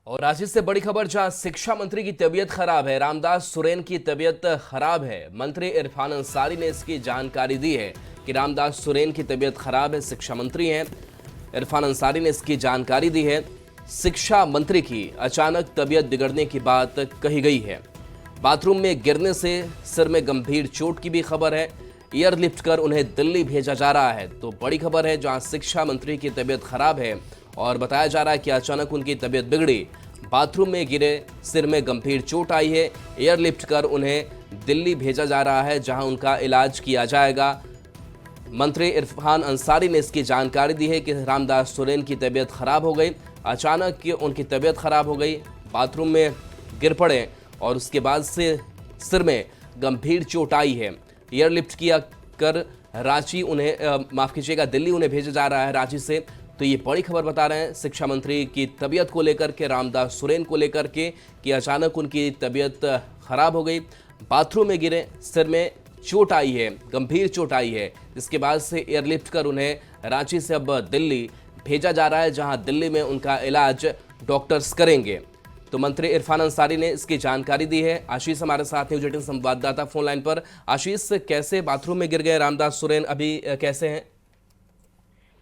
और रांची से बड़ी खबर, जहां शिक्षा मंत्री की तबीयत खराब है। रामदास सुरेन की तबीयत खराब है। मंत्री इरफान अंसारी ने इसकी जानकारी दी है कि रामदास सुरेन की तबीयत खराब है। शिक्षा मंत्री हैं इरफान अंसारी ने इसकी जानकारी दी है। शिक्षा मंत्री की अचानक तबीयत बिगड़ने की बात कही गई है। बाथरूम में गिरने से सिर में गंभीर चोट की भी खबर है। एयरलिफ्ट कर उन्हें दिल्ली भेजा जा रहा है। तो बड़ी खबर है, जहां शिक्षा मंत्री की तबीयत खराब है और बताया जा रहा है कि अचानक उनकी तबीयत बिगड़ी, बाथरूम में गिरे, सिर में गंभीर चोट आई है। एयरलिफ्ट कर उन्हें दिल्ली भेजा जा रहा है, जहां उनका इलाज किया जाएगा। मंत्री इरफान अंसारी ने इसकी जानकारी दी है कि रामदास सुरेन की तबीयत खराब हो गई। अचानक उनकी तबीयत खराब हो गई, बाथरूम में गिर पड़े और उसके बाद से सिर में गंभीर चोट आई है। एयरलिफ्ट किया कर रांची उन्हें माफ कीजिएगा दिल्ली उन्हें भेजा जा रहा है रांची से। तो ये बड़ी खबर बता रहे हैं शिक्षा मंत्री की तबीयत को लेकर के, रामदास सुरेन को लेकर के, कि अचानक उनकी तबीयत खराब हो गई, बाथरूम में गिरे, सिर में चोट आई है, गंभीर चोट आई है, जिसके बाद से एयरलिफ्ट कर उन्हें रांची से अब दिल्ली भेजा जा रहा है, जहां दिल्ली में उनका इलाज डॉक्टर्स करेंगे। तो मंत्री इरफान अंसारी ने इसकी जानकारी दी है। आशीष हमारे साथ न्यूज 18 संवाददाता फोन लाइन पर। आशीष, कैसे बाथरूम में गिर गए रामदास सुरेन, अभी कैसे हैं?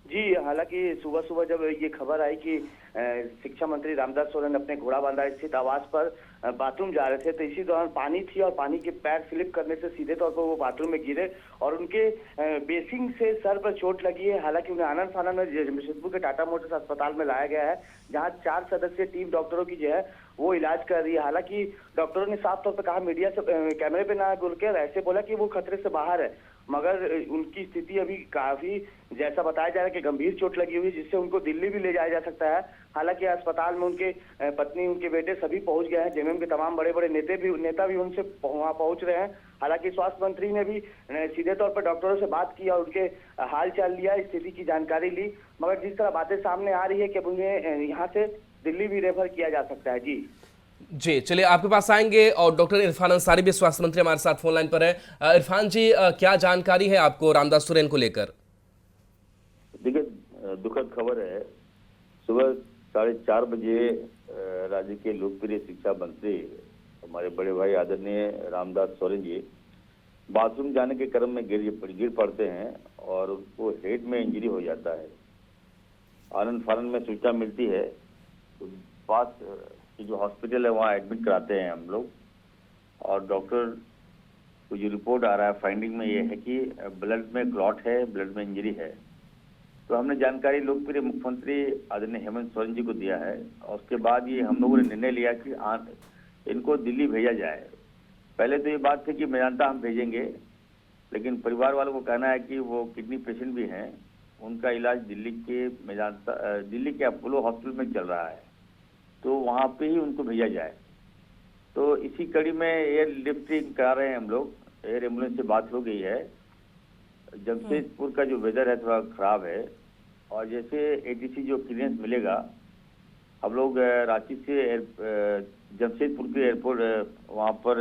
जी, हालांकि सुबह सुबह जब ये खबर आई कि शिक्षा मंत्री रामदास सुरेन अपने घोड़ाबांधा स्थित आवास पर बाथरूम जा रहे थे, तो इसी दौरान पानी थी और पानी के पैर स्लिप करने से सीधे तौर पर वो बाथरूम में गिरे और उनके बेसिंग से सर पर चोट लगी है। हालांकि उन्हें आनंद फानन में जमशेदपुर के टाटा मोटर्स अस्पताल में लाया गया है, जहां 4 सदस्यीय टीम डॉक्टरों की जो है वो इलाज कर रही है। हालांकि डॉक्टरों ने साफ तौर पर कहा, मीडिया से कैमरे पे ना बोलकर ऐसे बोला कि वो खतरे से बाहर है, मगर उनकी स्थिति अभी काफी, जैसा बताया जा रहा है कि गंभीर चोट लगी हुई है, जिससे उनको दिल्ली भी ले जाया जा सकता है। हालांकि अस्पताल में उनके पत्नी, उनके बेटे सभी पहुंच गए हैं। जेएमएम के तमाम बड़े बड़े नेता भी उनसे वहां पहुंच रहे हैं। हालांकि स्वास्थ्य मंत्री ने भी सीधे तौर पर डॉक्टरों से बात की और उनके हाल चाल लिया, स्थिति की जानकारी ली, मगर जिस तरह बातें सामने आ रही है कि उन्हें यहाँ से दिल्ली भी रेफर किया जा सकता है। जी, चलिए आपके पास आएंगे। और डॉक्टर इरफान अंसारी भी, स्वास्थ्य मंत्री, हमारे साथ फोन लाइन पर है। इरफान जी, क्या जानकारी है आपको रामदास सुरेन को लेकर? देखिए, दुखद खबर है। सुबह 4:30 बजे राज्य के लोकप्रिय शिक्षा मंत्री, हमारे बड़े भाई आदरणीय रामदास सुरेन जी बाथरूम जाने के क्रम में गिर पड़ते हैं और उनको हेड में इंजरी हो जाता है। आनंद फानन में सूचना मिलती है तो पास की जो हॉस्पिटल है वहाँ एडमिट कराते हैं हम लोग, और डॉक्टर को जो रिपोर्ट आ रहा है फाइंडिंग में ये है कि ब्लड में क्लॉट है, ब्लड में इंजरी है। तो हमने जानकारी लोकप्रिय मुख्यमंत्री आदरणीय हेमंत सोरेन जी को दिया है और उसके बाद ये हम लोगों ने निर्णय लिया कि इनको दिल्ली भेजा जाए। पहले तो ये बात थी कि मेदांता हम भेजेंगे, लेकिन परिवार वालों को कहना है कि वो किडनी पेशेंट भी हैं, उनका इलाज दिल्ली के अपोलो हॉस्पिटल में चल रहा है, तो वहाँ पे ही उनको भेजा जाए। तो इसी कड़ी में एयर लिफ्टिंग करा रहे हैं हम लोग। एयर एम्बुलेंस से बात हो गई है। जमशेदपुर का जो वेदर है थोड़ा खराब है, और जैसे एटीसी जो क्लियरेंस मिलेगा, हम लोग रांची से जमशेदपुर के एयरपोर्ट वहाँ पर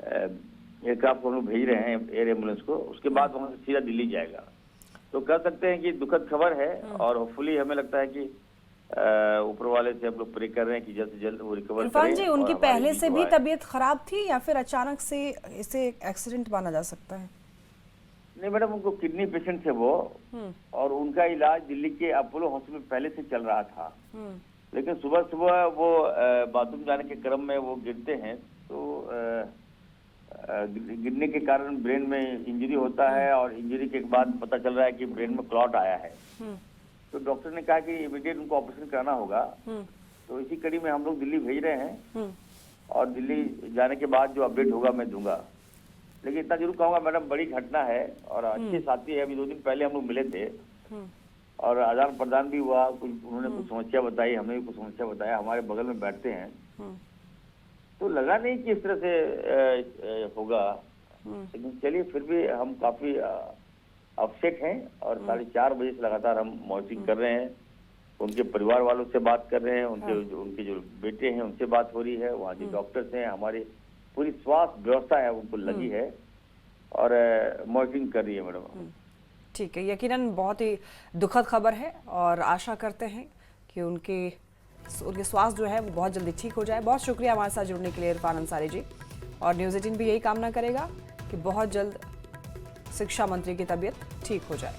एयरक्राफ्ट को हम लोग भेज रहे हैं, एयर एम्बुलेंस को। उसके बाद वहाँ से सीधा दिल्ली जाएगा। तो कह सकते हैं कि दुखद खबर है, और होपफुली हमें लगता है कि ऊपर वाले से हम लोग प्रे कर रहे हैं कि जल्द से जल्द वो रिकवर करें। इरफान जी, उनकी पहले से भी तबीयत खराब थी या फिर अचानक से इसे एक्सीडेंट माना जा सकता है? नहीं मैडम, उनको किडनी पेशेंट थे वो, और उनका इलाज दिल्ली के अपोलो हॉस्पिटल में पहले से चल रहा था। लेकिन सुबह सुबह वो बाथरूम जाने के क्रम में वो गिरते हैं, तो गिरने के कारण ब्रेन में इंजरी होता है, और इंजरी के बाद पता चल रहा है कि ब्रेन में क्लॉट आया है। तो डॉक्टर ने कहा कि इमीडिएट उनको ऑपरेशन कराना होगा। तो इसी कड़ी में हम लोग दिल्ली भेज रहे हैं, और दिल्ली जाने के बाद जो अपडेट होगा मैं दूंगा। लेकिन इतना जरूर कहूंगा मैडम, बड़ी घटना है और अच्छे साथी है। अभी 2 दिन पहले हम लोग मिले थे और आदान प्रदान भी हुआ, उन्होंने कुछ समस्या बताई, हमने भी कुछ समस्या बताया। हमारे बगल में बैठते हैं, तो लगा नहीं कि इस तरह से होगा। लेकिन चलिए, फिर भी हम काफी अपसेट हैं, और 4:30 बजे से लगातार हम मॉनिटरिंग कर रहे हैं। उनके परिवार वालों से बात कर रहे हैं, उनके जो बेटे हैं उनसे बात हो रही है, वहाँ जो डॉक्टर्स हैं, हमारी पूरी स्वास्थ्य व्यवस्था है उनको लगी है और मॉनिटरिंग कर रही है मैडम। ठीक है, यकीनन बहुत ही दुखद खबर है, और आशा करते हैं कि उनके उनके स्वास्थ्य जो है वो बहुत जल्दी ठीक हो जाए। बहुत शुक्रिया हमारे साथ जुड़ने के लिए इरफान अंसारी जी। और न्यूज़ 18 भी यही कामना करेगा कि बहुत जल्द शिक्षा मंत्री की तबीयत ठीक हो जाए।